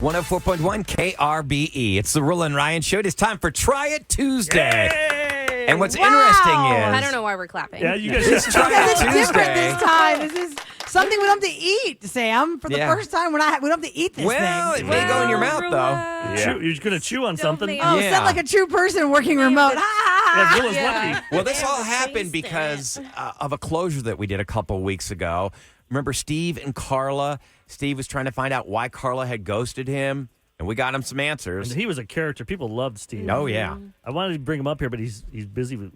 104.1 KRBE. It's the Roula and Ryan Show. It is time for Try It Tuesday. Yay! And what's interesting is... I don't know why we're clapping. Yeah, you guys It's Try Because It it's different Tuesday. this time. This is something we don't have to eat, Sam. For the first time, we don't have to eat this Well, thing. it may go in your mouth, though. Yeah. You're going to chew on something. make- Oh, Yeah. sound like a true person working remote. Yeah, Roula's Yeah. lucky. Well, this Yeah, all taste happened it. because of a closure that we did a couple weeks ago. Remember Steve and Carla? Steve was trying to find out why Carla had ghosted him, and we got him some answers. And he was a character. People loved Steve. Oh, yeah. I wanted to bring him up here, but he's busy with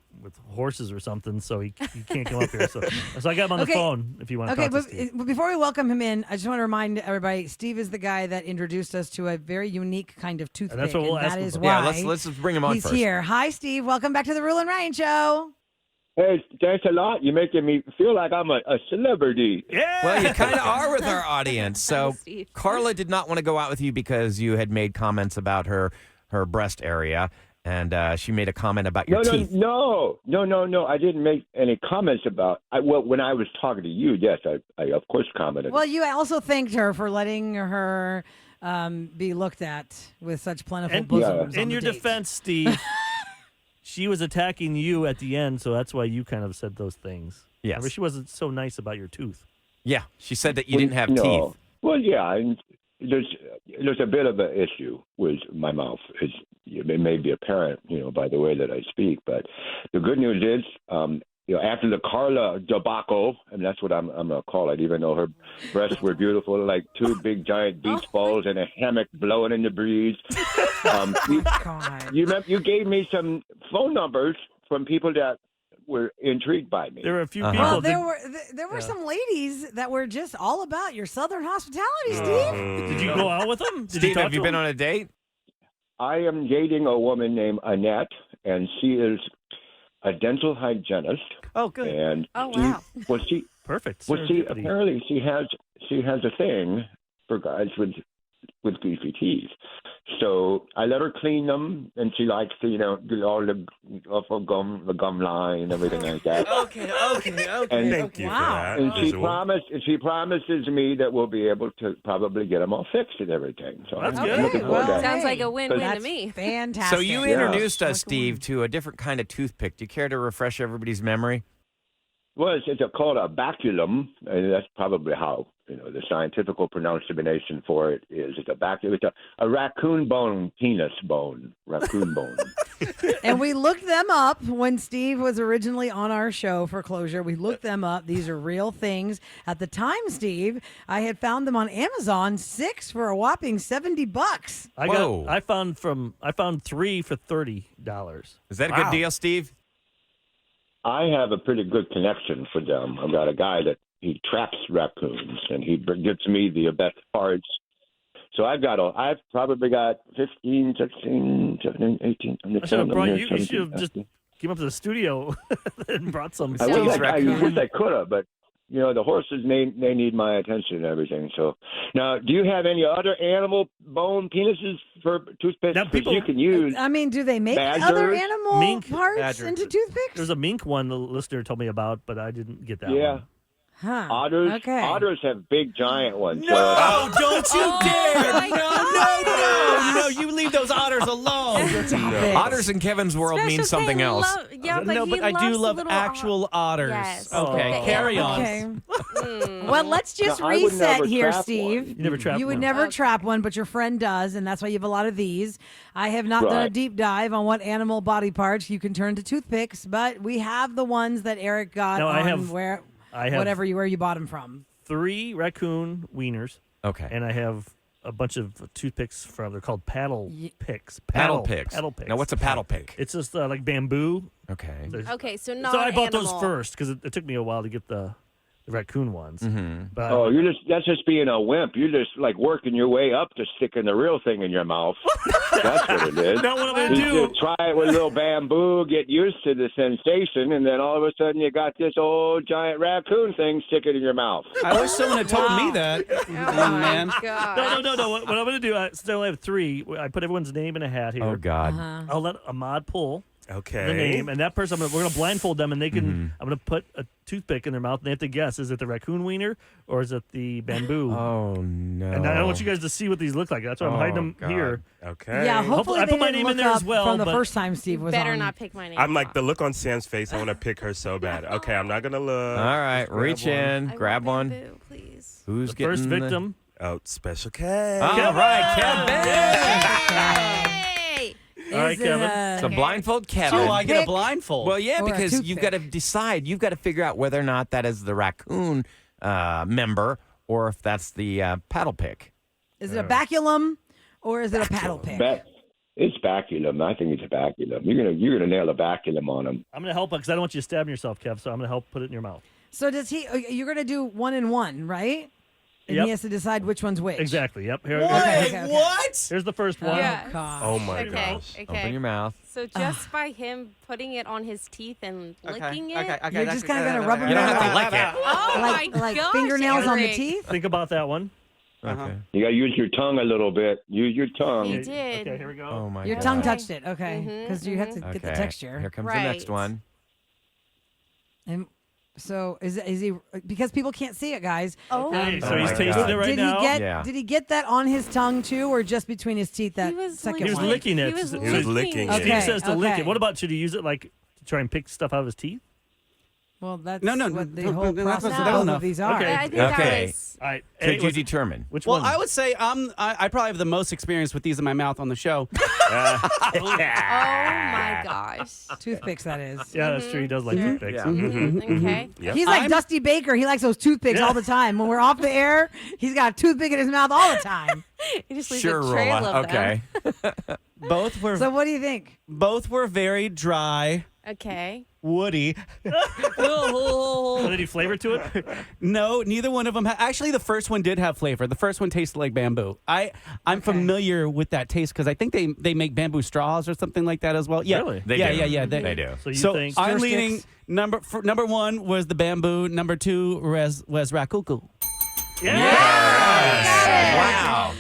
horses or something, so he can't come up here. So I got him on the phone if you want to Okay, talk to Steve. but before we welcome him in, I just want to remind everybody, Steve is the guy that introduced us to a very unique kind of toothpick. that's what we'll ask that him is for. why Yeah, let's just bring him on he's first. here. Hi, Steve. Welcome back to the Roula and Ryan Show. Hey, thanks a lot. You're making me feel like I'm a celebrity. Yeah. Well, you kind of are with our audience. So Steve. Carla did not want to go out with you because you had made comments about her breast area, and she made a comment about your teeth. No. I didn't make any comments about. Well, when I was talking to you, yes, I of course commented. Well, you also thanked her for letting her be looked at with such plentiful And bosoms. in on your the date. defense, Steve, she was attacking you at the end, so that's why you kind of said those things. Yes. Remember, she wasn't so nice about your tooth. Yeah, she said that you didn't have no. teeth. Well, yeah, and there's a bit of an issue with my mouth. It may be apparent, by the way that I speak. But the good news is, after the Carla debacle, and that's what I'm gonna call it, even though her breasts were beautiful, like two big giant beach balls in a hammock blowing in the breeze. God. You gave me some phone numbers from people that were intrigued by me. There were a few Uh-huh. people. Well, Did, there were some ladies that were just all about your Southern hospitality, Steve. did you go out with them? Did Steve, talk have you to been them? on a date? I am dating a woman named Annette, and she is a dental hygienist. Oh, good. And Oh, wow. Perfect. apparently she has a thing for guys with goofy teeth. So I let her clean them, and she likes to, do all the gum line and everything like that. Okay. And, Thank you Wow. for and that. she promises me that we'll be able to probably get them all fixed and everything. So That's I'm good. looking forward to Well, that. Sounds like a Hey, win-win to That's me. fantastic. So you introduced us, Steve, to a different kind of toothpick. Do you care to refresh everybody's memory? Well, it's called a baculum, and that's probably how the scientific pronunciation for it is. It's a baculum. It's a raccoon bone, penis bone, raccoon bone. And we looked them up when Steve was originally on our show for Closure. We looked them up. These are real things. At the time, Steve, I had found them on Amazon, 6 for a whopping $70. Whoa. I found 3 for $30. Is that a Wow. good deal, Steve? I have a pretty good connection for them. I've got a guy that he traps raccoons, and he gives me the best parts. So I've probably got 15, 16, 17, 18. I should have brought you. You should have just came up to the studio and brought some. I Steve's wish raccoon. I could have, but the horses they need my attention and everything. So now, do you have any other animal bone penises for toothpaste? Now, Because you can use. I mean, do they make Badgers? other animal Mink? parts Badger. into toothpicks? There's a mink one the listener told me about, but I didn't get that Yeah. one. Huh. Otters. Okay. Otters have big giant ones. Oh, don't you dare! my No! You leave those otters alone. it. Otters in Kevin's world Special means something K else. yeah, but No, he but I do loves love little actual otters. Yes. Okay, Okay. carry on. Okay. Well, let's just Now, I would reset never here, trap Steve. one. You never trapped You would one. never Okay. trap one, but your friend does, and that's why you have a lot of these. I have not done a Right. deep dive on what animal body parts you can turn to toothpicks, but we have the ones that Eric got No, on I have where have where you bought them from. 3 raccoon wieners, Okay. and I have a bunch of toothpicks from. They're called paddle picks. Paddle picks. Paddle picks. Now, what's a paddle pick? It's just like bamboo. Okay. Okay, so not So I bought animal. those first because it took me a while to get the raccoon ones. Mm-hmm. But Oh, that's just being a wimp. You're just like working your way up to sticking the real thing in your mouth. That's what it is. not what I'm gonna You do. just try it with a little bamboo, get used to the sensation, and then all of a sudden you got this old giant raccoon thing sticking in your mouth. I wish someone had told me that, Oh, young man. my God. No. What I'm going to do, I still have 3. I put everyone's name in a hat here. Oh, God. Uh-huh. I'll let Ahmad pull Okay. the name, and that person, we're going to blindfold them, and they can. I'm going to put a toothpick in their mouth, and they have to guess: is it the raccoon wiener or is it the bamboo? Oh no! And I don't want you guys to see what these look like. That's why I'm hiding them God. here. Okay. Yeah, hopefully I they put my didn't name in look there up as well, from the but- first time Steve was Better on. not pick my name. I'm like, the look on Sam's face, I want to pick her so bad. Okay, I'm not going to look. All right, Just grab reach one. in, I grab want one. bamboo, please. Who's The getting first victim. Oh, Special K. All right, Kevin. Hey! All right, Is it Kevin. So blindfold Kevin. Oh, I get a Toothpick? blindfold. Well, yeah, Or a because you've got to toothpick. decide. You've got to figure out whether or not that is the raccoon member or if that's the paddle pick. Is it a baculum or is it a paddle pick? It's baculum. I think it's a baculum. You're gonna nail a baculum on him. I'm going to help because I don't want you stabbing yourself, Kev. So I'm going to help put it in your mouth. So does he? You're going to do 1 and 1, right? And Yep. he has to decide which one's which. Exactly. Yep. Here. Okay, okay. What? Here's the first one. Yeah. God. Oh my Okay, gosh. okay. Open your mouth. So just by him putting it on his teeth and licking it? You're just kind of going to rub it You don't around have to lick it. Oh my like gosh, fingernails on the Eric. teeth. Think about that one. Okay. You got to use your tongue a little bit. Use your tongue. He did. Okay. Here we go. Oh my Your God. tongue Okay. touched it, okay? Because you have to get the Okay, texture. Here comes the next Right. one. And so is he? Because people can't see it, guys. Oh, Okay, so Oh he's my tasting God. it right did now. he get? Yeah. Did he get that on his tongue too, or just between his teeth? That he was second He was one. licking it. He was He was licking it. Steve Okay, says to lick okay. it. What about should he use it like to try and pick stuff out of his teeth? Well, that's No, what the no, whole no, that's process not of both enough. of these are. Okay. I think that Okay. was... All right. Could you what's- determine? which Well, one? I would say I probably have the most experience with these in my mouth on the show. Oh my gosh. Toothpicks, that is. Yeah, that's true. He does like toothpicks. Yeah. Mhm. Okay. Yep. He's like I'm- Dusty Baker. He likes those toothpicks Yeah. all the time. When we're off the air, he's got a toothpick in his mouth all the time. He just leaves Sure, a trail Rolla. of them. Okay. Both were So what do you think? both were very dry, Okay. woody. So did he flavor to it? No, neither one of them. Actually, the first one did have flavor. The first one tasted like bamboo. I'm familiar with that taste because I think they make bamboo straws or something like that as well. Yeah, Really? They yeah, do. yeah. They do. So you So think? I'm Stir leaning sticks? number one was the bamboo. Number two was raccoon. Wow.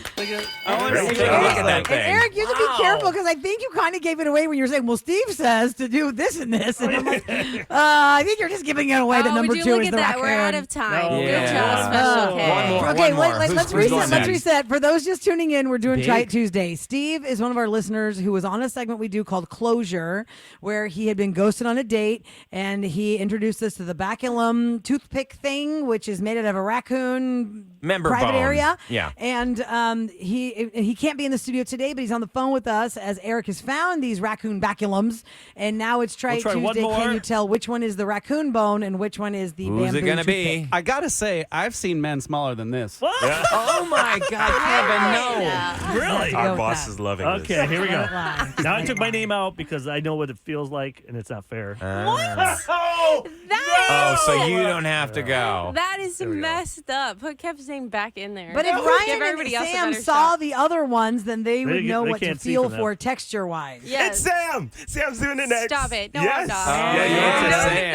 I want Look to see at what it that like. thing. Eric, you have to be careful because I think you kind of gave it away when you were saying, well, Steve says to do this and this. And I'm like, I think you're just giving it away that Oh, number would you two look is at the that? raccoon. We're out of time. No. Good Yeah. job, Special K. One more. Okay, Who's let's going reset. Let's next? reset. For those just tuning in, we're doing Big. Try It Tuesday. Steve is one of our listeners who was on a segment we do called Closure, where he had been ghosted on a date, and he introduced us to the baculum toothpick thing, which is made out of a raccoon Member private bone. area. Yeah. And he can't be in the studio today, but he's on the phone with us as Eric has found these raccoon baculums, and now it's Try We'll It try one Tuesday. Can more. you tell which one is the raccoon bone and which one is the Who's bamboo it going to toothpick? be? I gotta say, I've seen men smaller than this. Oh my God, Kevin, no. Really? Go Our with boss that. is loving Okay, this. here we go. Line. Now I took my name out because I know what it feels like, and it's not fair. That Oh, so you don't have to go. That is we go. messed up. Put Kev's name back in there. But if Give Ryan and everybody else a Sam better saw shot. the other ones, then they would know they what to can't see feel from that. for texture wise. It's Yes. Sam. Sam's doing it next. Stop it. No, yes. I'm not. Yeah, you no, went to I'm Sam.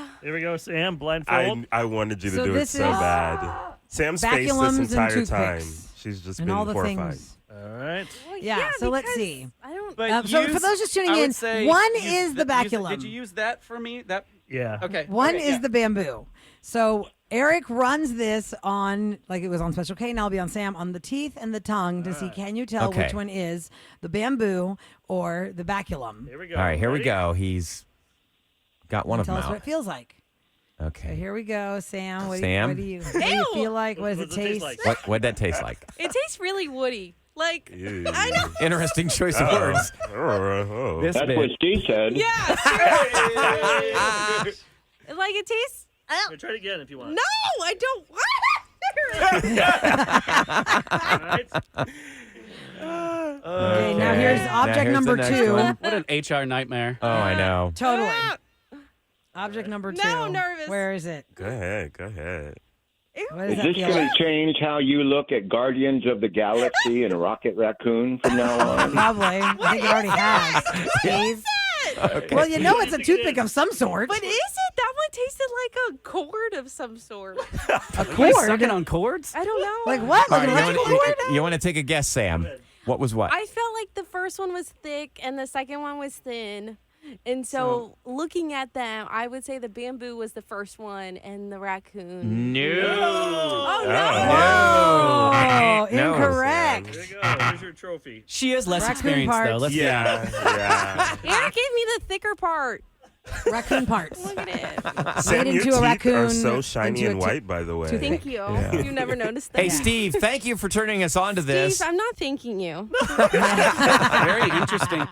not. Here we go, Sam. Blindfold. I wanted you to So do it this so is bad. Sam's face baculums this and entire time. toothpicks She's just and been all the horrified. things. All right. Well, Yeah, so let's because see. I don't. But So use- for those just tuning I would in, say one use is the baculum. Did you use that for me? That Yeah. okay. One okay, is yeah. the bamboo. So Eric runs this on, like it was on Special K, now it'll be on Sam, on the teeth and the tongue to see, can you tell Okay. which one is the bamboo or the baculum? Here we go. All right, here we Ready? go. He's got one of Tell them us what out. it feels like. So Okay. here we go, Sam. What Sam? do you feel like? What does What it taste? like? What'd that taste like? It tastes really woody. Like Ew. I know. Interesting choice of words. Oh. This That's bit. what Steve said. Yeah. Seriously. Like it tastes. Here, try it again if you want. No, I don't. All right. Okay, now here's object here's the number next 2. one. What an HR nightmare. Oh, I know. Totally. Object number 2. Now I'm nervous. Where is it? Go ahead. Go ahead. What does Is that this feel going like? to change how you look at Guardians of the Galaxy and Rocket Raccoon from now on? Probably. I think it already has. Steve. Well, you know it's a toothpick of some sort. But is it? That one tasted like a cord of some sort. A Wait, cord? sucking on cords? I don't know. Like what? All Like right, an electrical cord? you want to take a guess, Sam? What was what? I felt like the first one was thick and the second one was thin. And so, looking at them, I would say the bamboo was the first one, and the raccoon. No. Oh Oh, No. incorrect. There you go. There's your trophy. She has less Raccoon experience, though. parts. Let's be honest. Yeah. Eric gave me the thicker part. Raccoon parts. Look at it. Sam, Made your into a teeth raccoon, are so shiny into a and white, by the way. Thank you. You never noticed that. Hey, Steve, thank you for turning us on to this. Steve, I'm not thanking you. Very interesting.